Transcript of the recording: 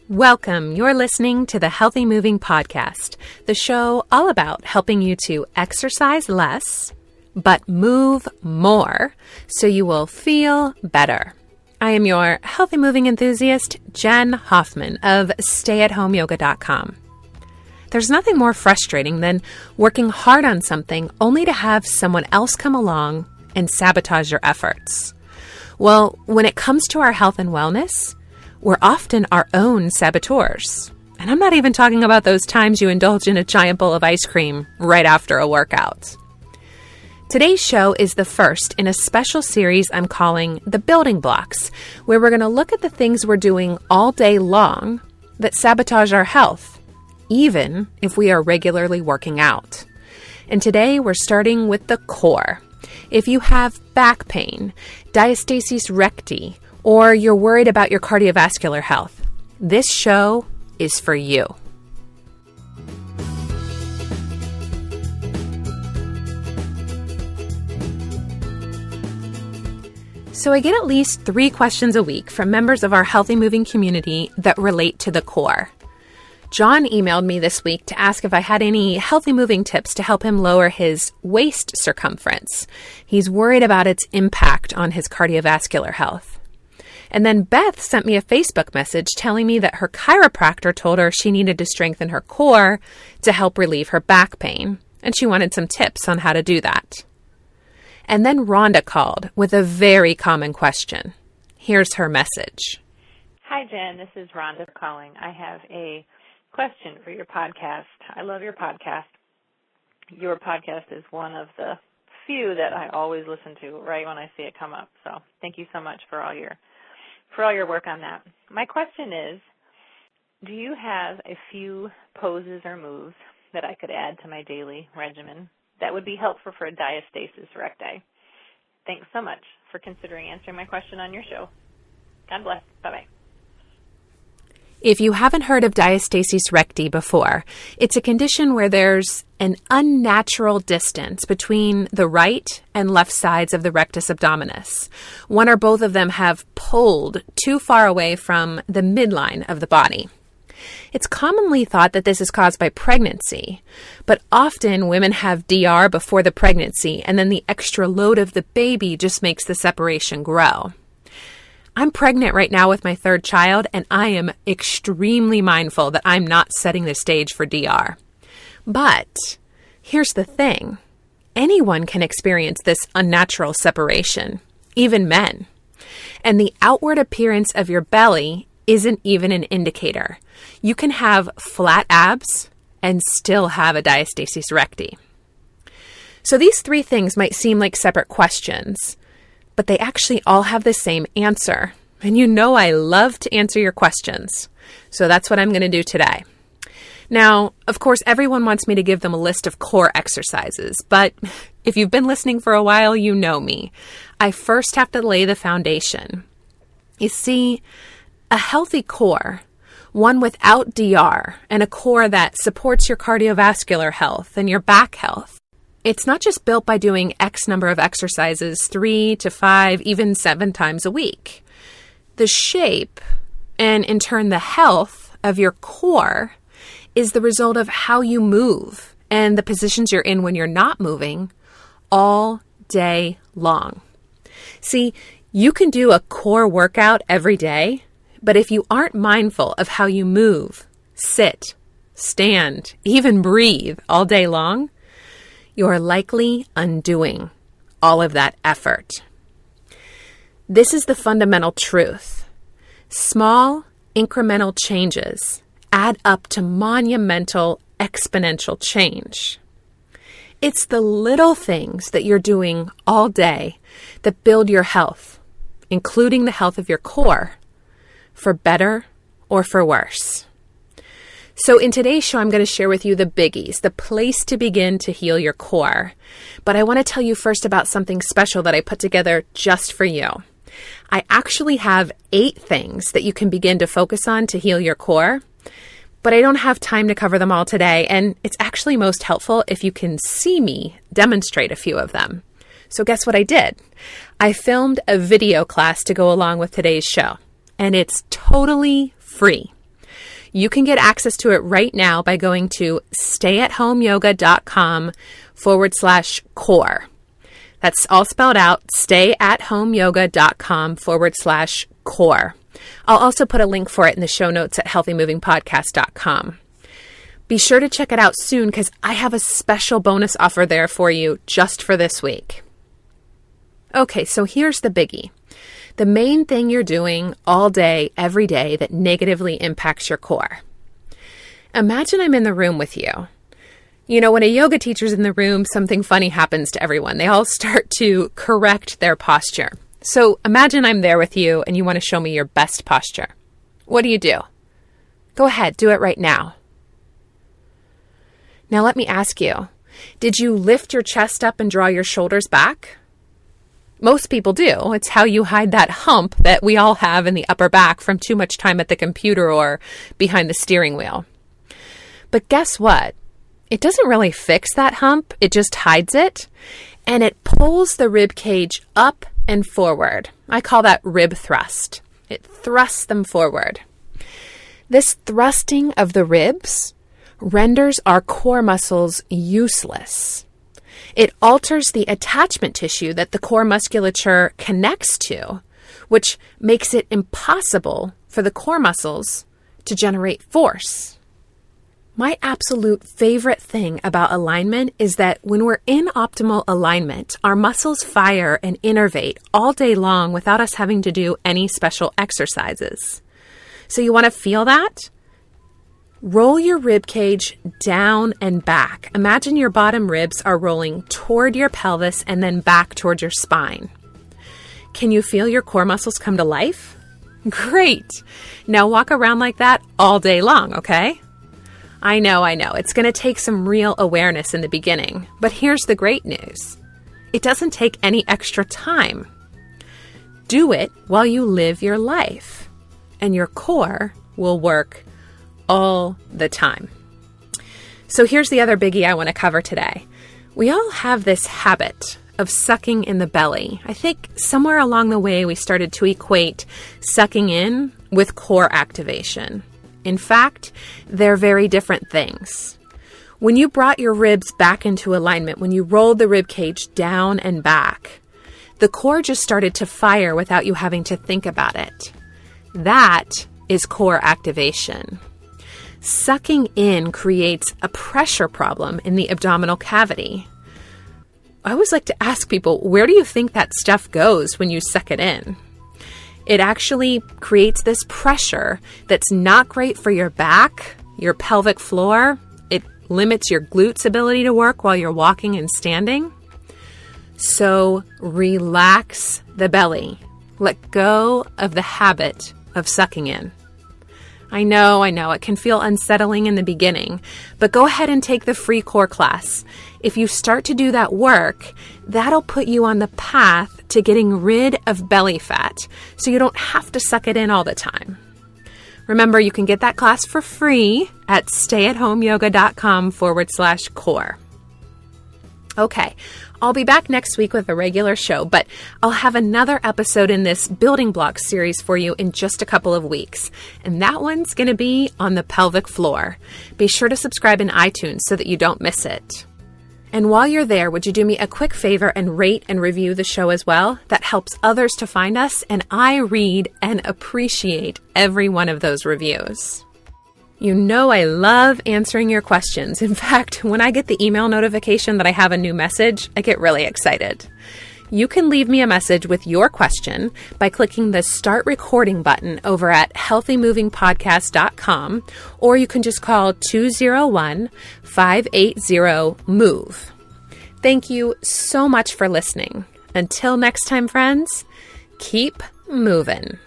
Welcome. You're listening to the Healthy Moving Podcast, the show all about helping you to exercise less, but move more so you will feel better. I am your healthy moving enthusiast, Jen Hoffman of stayathomeyoga.com. There's nothing more frustrating than working hard on something only to have someone else come along and sabotage your efforts. Well, when it comes to our health and wellness, we're often our own saboteurs. And I'm not even talking about those times you indulge in a giant bowl of ice cream right after a workout. Today's show is the first in a special series I'm calling The Building Blocks, where we're going to look at the things we're doing all day long that sabotage our health, even if we are regularly working out. And today we're starting with the core. If you have back pain, diastasis recti, or you're worried about your cardiovascular health, this show is for you. So I get at least 3 questions a week from members of our Healthy Moving community that relate to the core. John emailed me this week to ask if I had any healthy moving tips to help him lower his waist circumference. He's worried about its impact on his cardiovascular health. And then Beth sent me a Facebook message telling me that her chiropractor told her she needed to strengthen her core to help relieve her back pain, and she wanted some tips on how to do that. And then Rhonda called with a very common question. Here's her message. Hi, Jen. This is Rhonda calling. I have a question for your podcast. I love your podcast. Your podcast is one of the few that I always listen to right when I see it come up. So thank you so much for all your work on that. My question is, do you have a few poses or moves that I could add to my daily regimen that would be helpful for a diastasis recti? Thanks so much for considering answering my question on your show. God bless. Bye-bye. If you haven't heard of diastasis recti before, it's a condition where there's an unnatural distance between the right and left sides of the rectus abdominis. One or both of them have pulled too far away from the midline of the body. It's commonly thought that this is caused by pregnancy, but often women have DR before the pregnancy, and then the extra load of the baby just makes the separation grow. I'm pregnant right now with my 3rd child, and I am extremely mindful that I'm not setting the stage for DR. But here's the thing. Anyone can experience this unnatural separation, even men. And the outward appearance of your belly isn't even an indicator. You can have flat abs and still have a diastasis recti. So these 3 things might seem like separate questions, but they actually all have the same answer. And you know I love to answer your questions. So that's what I'm going to do today. Now, of course, everyone wants me to give them a list of core exercises, but if you've been listening for a while, you know me. I first have to lay the foundation. You see, a healthy core, one without DR, and a core that supports your cardiovascular health and your back health, it's not just built by doing X number of exercises 3 to 5, even 7 times a week. The shape, and in turn the health of your core, is the result of how you move and the positions you're in when you're not moving all day long. See, you can do a core workout every day, but if you aren't mindful of how you move, sit, stand, even breathe all day long, you're likely undoing all of that effort. This is the fundamental truth. Small, incremental changes add up to monumental, exponential change. It's the little things that you're doing all day that build your health, including the health of your core, for better or for worse. So in today's show, I'm going to share with you the biggies, the place to begin to heal your core. But I want to tell you first about something special that I put together just for you. I actually have 8 things that you can begin to focus on to heal your core, but I don't have time to cover them all today, and it's actually most helpful if you can see me demonstrate a few of them. So guess what I did? I filmed a video class to go along with today's show, and it's totally free. You can get access to it right now by going to stayathomeyoga.com/core. That's all spelled out, stayathomeyoga.com/core. I'll also put a link for it in the show notes at healthymovingpodcast.com. Be sure to check it out soon because I have a special bonus offer there for you just for this week. Okay, so here's the biggie. The main thing you're doing all day, every day that negatively impacts your core. Imagine I'm in the room with you. You know, when a yoga teacher's in the room, something funny happens to everyone. They all start to correct their posture. So imagine I'm there with you and you want to show me your best posture. What do? Go ahead, do it right now. Now let me ask you, did you lift your chest up and draw your shoulders back? Most people do. It's how you hide that hump that we all have in the upper back from too much time at the computer or behind the steering wheel. But guess what? It doesn't really fix that hump. It just hides it, and it pulls the rib cage up and forward. I call that rib thrust. It thrusts them forward. This thrusting of the ribs renders our core muscles useless. It alters the attachment tissue that the core musculature connects to, which makes it impossible for the core muscles to generate force. My absolute favorite thing about alignment is that when we're in optimal alignment, our muscles fire and innervate all day long without us having to do any special exercises. So you want to feel that? Roll your rib cage down and back. Imagine your bottom ribs are rolling toward your pelvis and then back toward your spine. Can you feel your core muscles come to life? Great. Now walk around like that all day long, okay? I know. It's going to take some real awareness in the beginning, but here's the great news. It doesn't take any extra time. Do it while you live your life, and your core will work all the time. So here's the other biggie I want to cover today. We all have this habit of sucking in the belly. I think somewhere along the way we started to equate sucking in with core activation. In fact, they're very different things. When you brought your ribs back into alignment, when you rolled the rib cage down and back, the core just started to fire without you having to think about it. That is core activation. Sucking in creates a pressure problem in the abdominal cavity. I always like to ask people, where do you think that stuff goes when you suck it in? It actually creates this pressure that's not great for your back, your pelvic floor. It limits your glutes' ability to work while you're walking and standing. So relax the belly. Let go of the habit of sucking in. I know, it can feel unsettling in the beginning, but go ahead and take the free core class. If you start to do that work, that'll put you on the path to getting rid of belly fat, so you don't have to suck it in all the time. Remember, you can get that class for free at stayathomeyoga.com/core. Okay, I'll be back next week with a regular show, but I'll have another episode in this building blocks series for you in just a couple of weeks. And that one's going to be on the pelvic floor. Be sure to subscribe in iTunes so that you don't miss it. And while you're there, would you do me a quick favor and rate and review the show as well? That helps others to find us, and I read and appreciate every one of those reviews. You know I love answering your questions. In fact, when I get the email notification that I have a new message, I get really excited. You can leave me a message with your question by clicking the Start Recording button over at healthymovingpodcast.com, or you can just call 201-580-MOVE. Thank you so much for listening. Until next time, friends, keep moving.